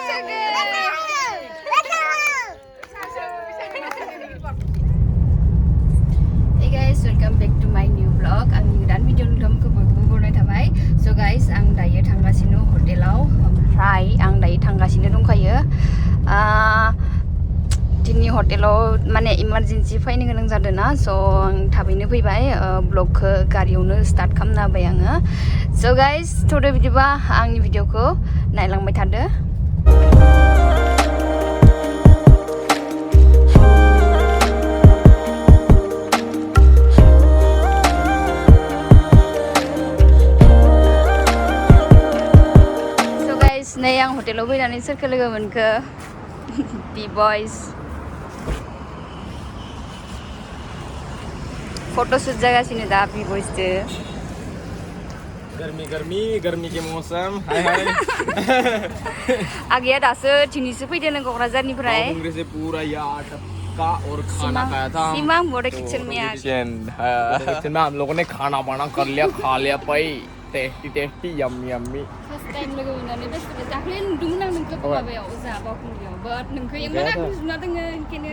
Hey guys, welcome back to my new vlog. Angni godan video nonton bयबो बरनाय थाबाय. So guys, आं दायो थांगासिनो हटेलाव. ओमफ्राय आं दायो थांगासिनो दंखायो. दिनै हटेलाव माने इमारजेन्सि फैनो गोनां जादों ना, so आं थाबैनो फैबाय. ब्लगखौ गारियावनो स्टार्ट खालामना होबाय आङो. So guys, थोदो बिदिबा आंनि भिडिअखौ नायलांबाय थादो. Nay ang hotel oboy nani sir kalaga manka Agwi Bboys photo shoot jaga sini da Agwi Bboys te गर्मी के मौसम हाय हाय आगे दासो थिनिसो फैदो नों कक्राझारनिफ्राय कांग्रेस से पूरा यार टपका और खाना खाया था सीमा बड़े किचन में किचन में हम लोगों ने खाना बना कर लिया खा लिया पाई टेस्टी यम्मी फर्स्ट टाइम लोगो मोननानै बेस्ट दाख्लै नुदोंमोन आं नोंखौ माबायाव जा बावखुंग्रियाव बाट नोंखौ एमान आखुजुना दोङो ओंखायनो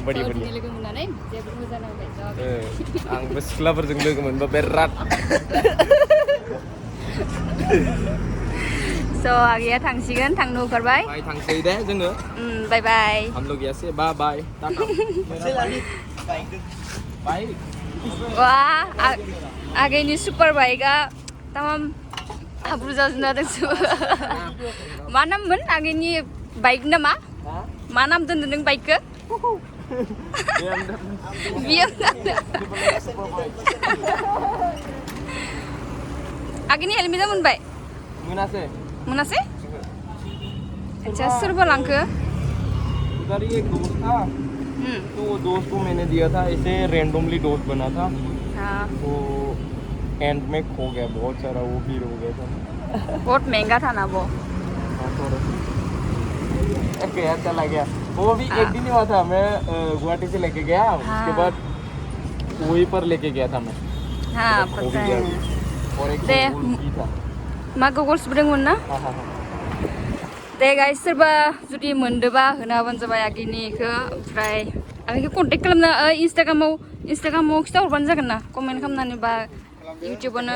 बड़ी लोगो मोननानै जेबो मोजां नांबाय आंबो सिख्लाफोरजों लोगो मोनबा बिराद So आगैया थांसिगोन थांनो ओंखारबाय बाय थांसै दे जोङो बाय बाय हम लोग ऐसे bye bye tata bye Wah, agini super baiknya, tamam habru jazna dengsu. Mana men agini baik nama? Mana am tuh neng baik ke? Biam nada. Agini helmi dah Mwnbai? Mwnna se? अच्छा sir बोलांग के? उधर ये दोस्त था तो वो दोस्त को मैंने दिया था ऐसे रैंडमली दोस्त बना था हाँ तो एंड में खो गया बहुत सारा वो भी हो गया था बहुत महंगा था ना वो गया चला गया वो भी एक दिन ही हुआ था मैं गुवाहाटी से लेके गया उसके बाद वहीं पर लेके गया था मैं हाँ पता है और एक भी था मा गोगल्स बदोंमोन ना दे गाइस सोरबा जुदि मोनदोबा होना होबानो जाबाय आगिनिखौ ओमफ्राय आं बेखौ कन्टेक्ट खालामना इन्स्टाग्रामाव खिथा हरबानो जागोन ना कमेन्ट खालामनानै बा इउटिउबावनो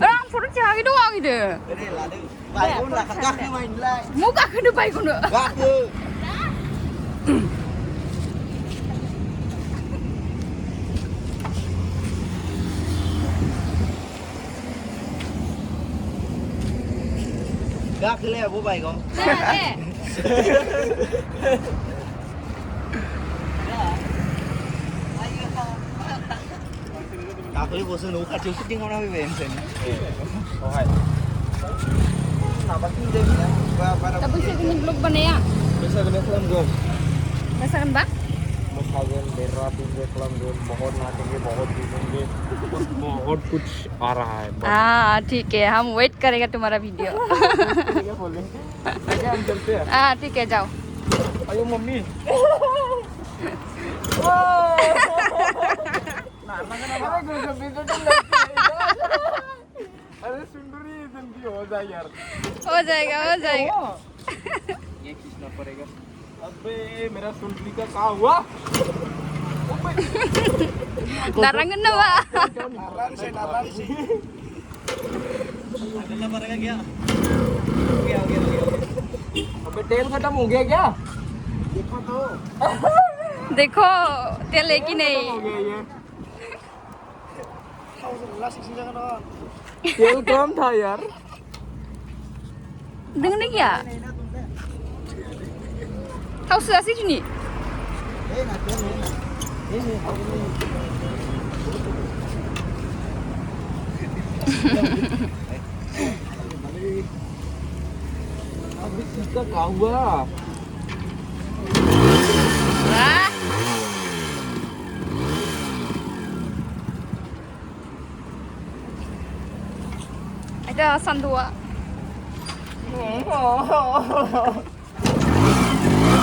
आं फट' थिखाङाखै दङ आंनिदो मौ गाखोदो बाइकआवनो Gak kele ya bu baik kok. Aku ini bosan lu kacau syuting orang apa yang sen. Oh hai. Apa sih dia ni? Tapi saya kena vlog bana ya. Bisa kena film dong. Rasakan bang? मसाजन बेरा पिंजे क्लम zone बहुत नाचेंगे बहुत पीसेंगे बहुत कुछ आ रहा है हाँ ठीक है हम वेट करेगा तुम्हारा वीडियो क्या बोले क्या हम चलते हैं हाँ ठीक है जाओ अयो मम्मी अरे सुंदरी जिंदगी हो जाए यार हो जाएगा ये खींचना पड़ेगा अबे मेरा सुंदरी का कहाँ हुआ नारंगन ना बा Naran sih. Agak pernah क्या? Oke. अबे तेल खत्म हो गया क्या देखो तो. देखो तेल है कि नहीं हो गया ये Jangan तेल कम था यार dengan ni ya kau sudah sih ni अबे इसका क्या हुआ wah ada sandua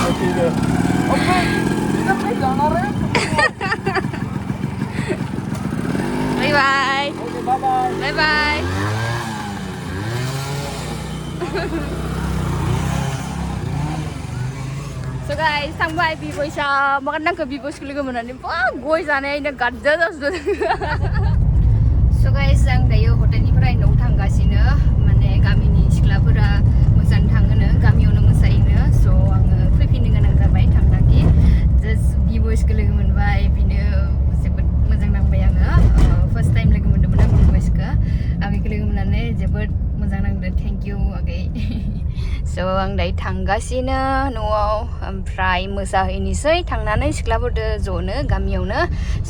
अबे इधर पे जाना रे bye bye okay bye bye bye bye So guys, थांबाय बिबयसा माखा नांखो बिबयसखौ लोगो मोननानै गय जानायनो गाज्जा जाजोबदों. So guys, आं दायो हटेलनिफ्राय न'आव थांगासिनो माने गामिनि सिख्लाफोरा मोसानो थाङोनो गामियावनो मोसायोनो. So आङो फैफिननो गोनां जाबाय थांनाखि जास्ट बिबयसखौ लोगो मोनबाय बिनो जोबोद मोजां नांबाय आङो. फार्स्ट टाइम लोगो मोनदोंमोन आं बिबयसखौ. आगैखौ लोगो मोननानै जोबोद मोजां नांदों. थेंक इउ आगै. So आं दायो थांगासिनो न'आव ओमफ्राय मोसाहैनोसै थांनानै सिख्लाफोरजों ज'नो गामियावनो.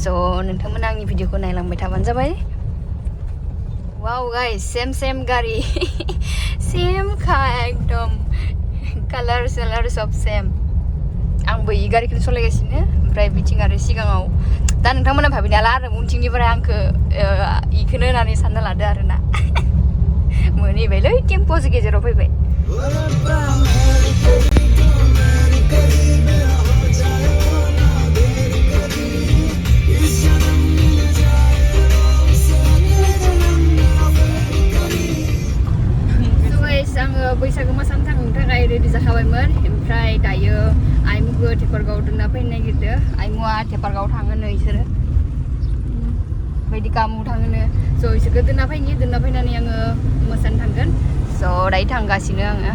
So नोंथांमोना आंनि भिडिअखौ नायलांबाय थाबानो जाबाय. Wow guys, same गारि सेम खा एकदम कालार सालार सब सेम. आंबो इ गारिखौनो सालायगासिनो ओमफ्राय बिथिं आरो सिगाङाव दा नोंथांमोना भाबिना ला आरो उनथिंनिफ्राय आंखौ इखौनो होननानै सानना लादो आरोना. मोनहैबायलै टेम्प'सो गेजेराव फैबाय. आङो बैसागु मोसानो थांनो थाखाय रेडि जाखाबायमोन ओमफ्राय दायो आइमुखौ टेपारगाव दोनना फैनो नागिरदों. आइमुआ टेपारगाव थाङोनो इसोरो बायदि कामाव थाङोनो. स' इसोरखौ दोनना फैनानै आङो मोसानो थांगोन. स' दायो थांगासिनो आङो.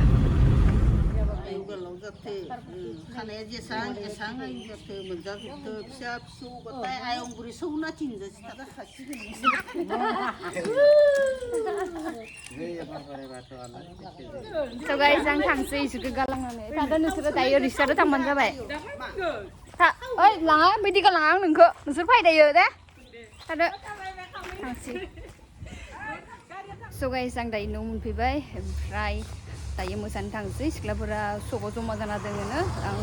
खानाया जेसां जाथो मोनजाजोबथो फिसा फिसौ गथाय आयं बुरि सौना थिनजोंसो थाखासिगोन. So guys, आं थांसै इसोरखौ गालांनानै. थादो नोंसोरो दायो रिक्साजों थांबानो जाबाय. ओइ लाङा बिदि गालाङा आं नोंखौ. नोंसोर फैदायो दे. थादो थांसै. So guys, आं दायो न' मोनफैबाय ओमफ्राय दायो मोसानो थांसै. सिख्लाफोरा सबाव जमा जाना दोङोनो. आं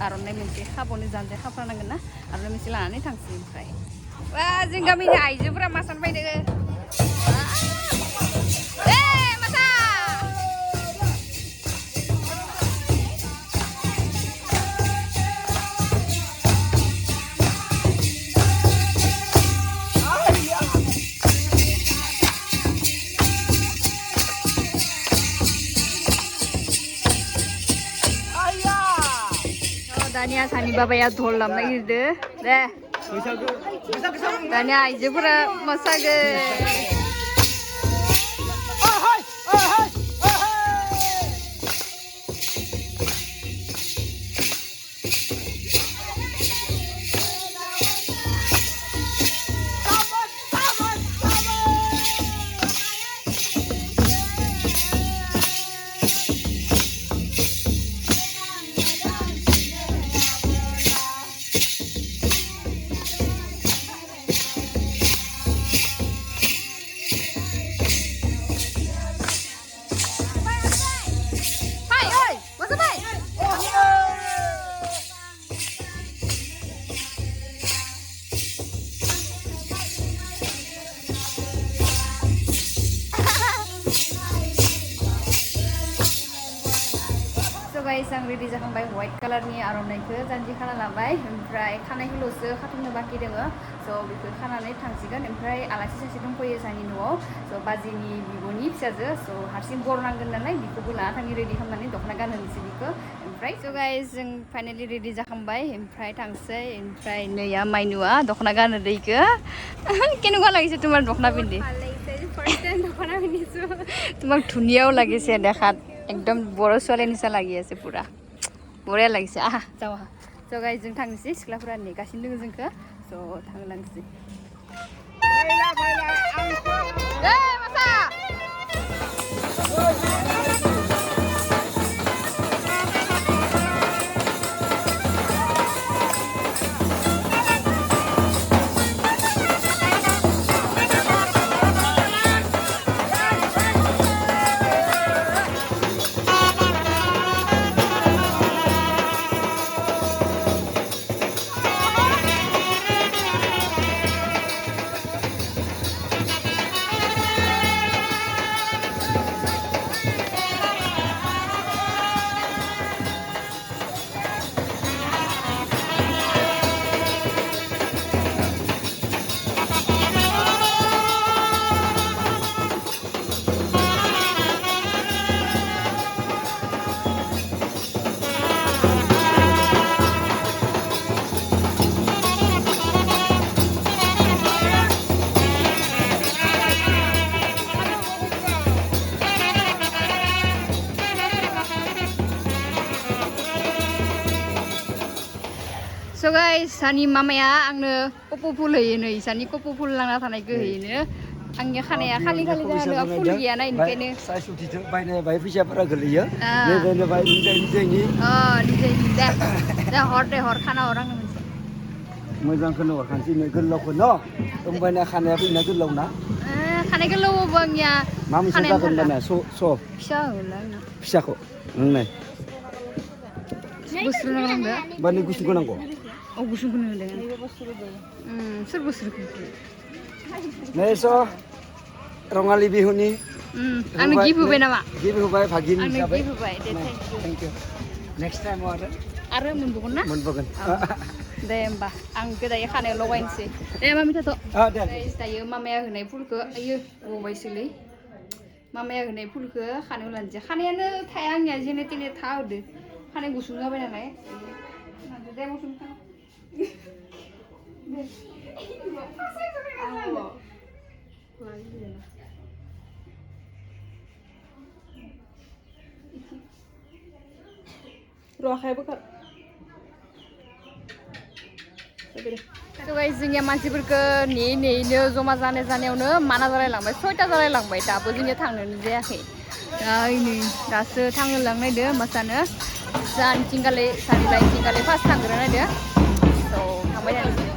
आर'नाइ मोनसे खाबावनो जानजाय खाफ्रानांगोन ना. आर'नाइ मोनसे लानानै थांसै ओमफ्राय. वा जों गामिनि आइजोफोरा मोसानो फैदों. दानिया सानि बाबाया धल दामनो नागिरदों दे. दानिया आइजोफोरा मोसागोन. guys, आं रेडि जाखांबाय व्हाइट कालारनि आर'नाइखौ जानजि खाना लाबाय ओमफ्राय खानायखौल'सो खाथुमनो बाखि दङ स' बेखौ खानानै थांसिगोन ओमफ्राय आलासि सासे दंफैयो जोंनि न'आव स' बाजिनि बिब'नि फिसाजो स' हारसिं बर नांगोन नालाय बेखौबो लाना थांनि रेडि खालामनानै दख'ना गानहोनोसै बेखौ ओमफ्राय स' गाइस जों फाइनालि रेडि जाखांबाय ओमफ्राय थांसै ओमफ्राय नैया माइनुआ दख'ना गानो दैखो केनेকুৱা লাগিছে তোমাৰ দখনা পিন্ধি ফাৰ্ষ্ট টাইম দখনা পিন্ধিছো তোমাক ধুনীয়াও লাগিছে দেখাত एकदम बर' ছোৱালী নিচিনা লাগি আছে পুৰা বঢ়িয়া লাগিছে আহা যাও আহা स' गाइस जों थांनोसै सिख्लाफोरा नेगासिनो दङ जोंखौ स' थांलांसै So guys, sani mamaya angno kopo full hoyo नै sani kopo full लांना थानायखौ होयोनो आंनि खानाया खालि जानो फुल गैया ना इनिखायनो साइ सुटिजों बायनाय बाय फैसाफोरा गोलैयो बेबायनो बाय निजायनि निजायनि दा हर खाना हर आंनो मोनसे मोजांखौनो हरखानोसै नो गोलावखौ न' होमबाना खानाया फैना गोलाव ना खानाय गोलावबो आंनिया मा मोनसे जागोन होमबाना फिसा होला आंना फिसाखौ नोंलाय बोसोर नांगौ बानि गुसुखौ नांगौ गुसुखौनो होदों सोर बोसोरखौ नै स' रङाली बिहुनि आंनो गिफ्ट होबाय नामा गिफ्ट होबाय भागिन आंनो हिसाबै गिफ्ट होबाय दे थेंक इउ नेक्स्ट टाइमाव आरो मोनबावगोन ना मोनबावगोन दे होमबा आं गोदायै खानायाव लगायनोसै दे मामि थाथ' दे दायो मामाया होनाय फुलखौ आयो गबायसोलै मामाया होनाय फुलखौ खानायाव लानोसै खानायानो थाया आंनिया जेने तेने था होदो खानाय गुसुं जाबाय नालाय दे गुसुं था रखायबो कर So guys, जोंनिया मानसिफोरखौ नेयैनो जमा जानायावनो माना जालायलांबाय 6ता जालायलांबाय दाबो जोंनिया थांनोनो जायाखै नै दासो थांनो लांनायदो मासानो जानथिंगाले सारिलाय थिंगाले फार्स्ट थांग्रोनायदो so थांबाय थानोसै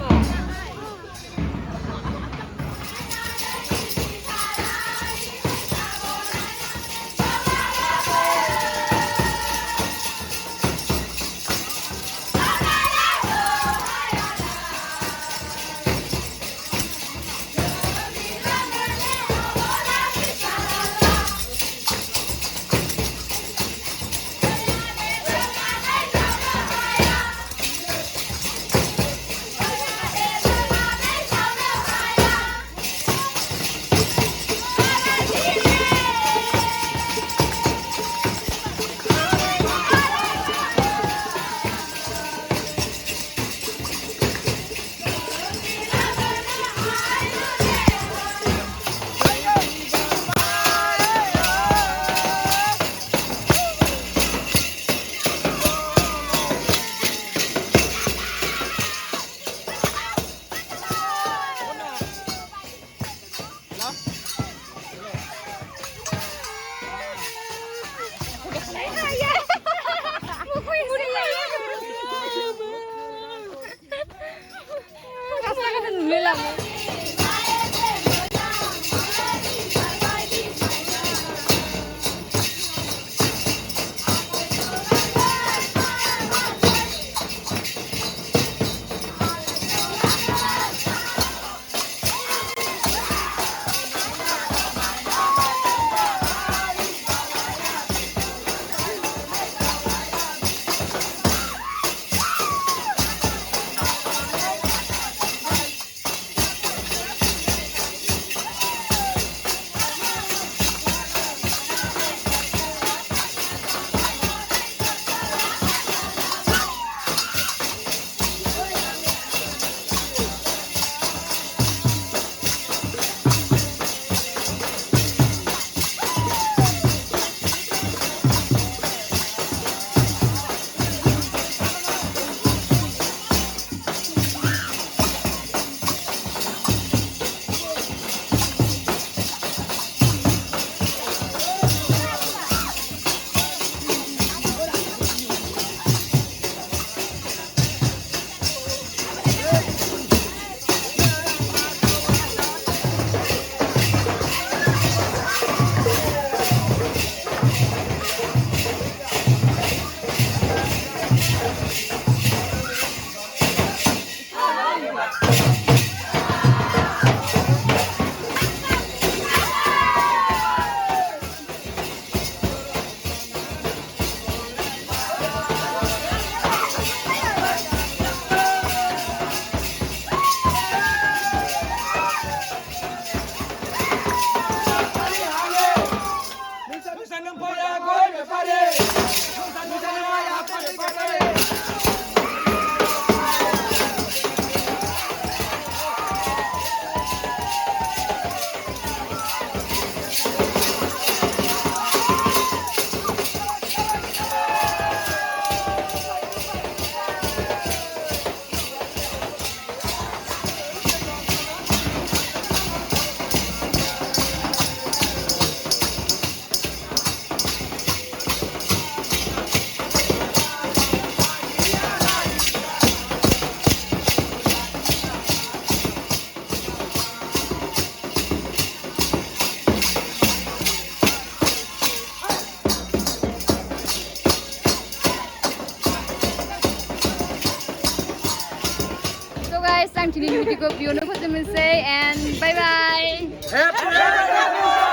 guys, आं दिनैनि भिडिअखौ बेयावनो फोजोबनोसै and bye bye. Happy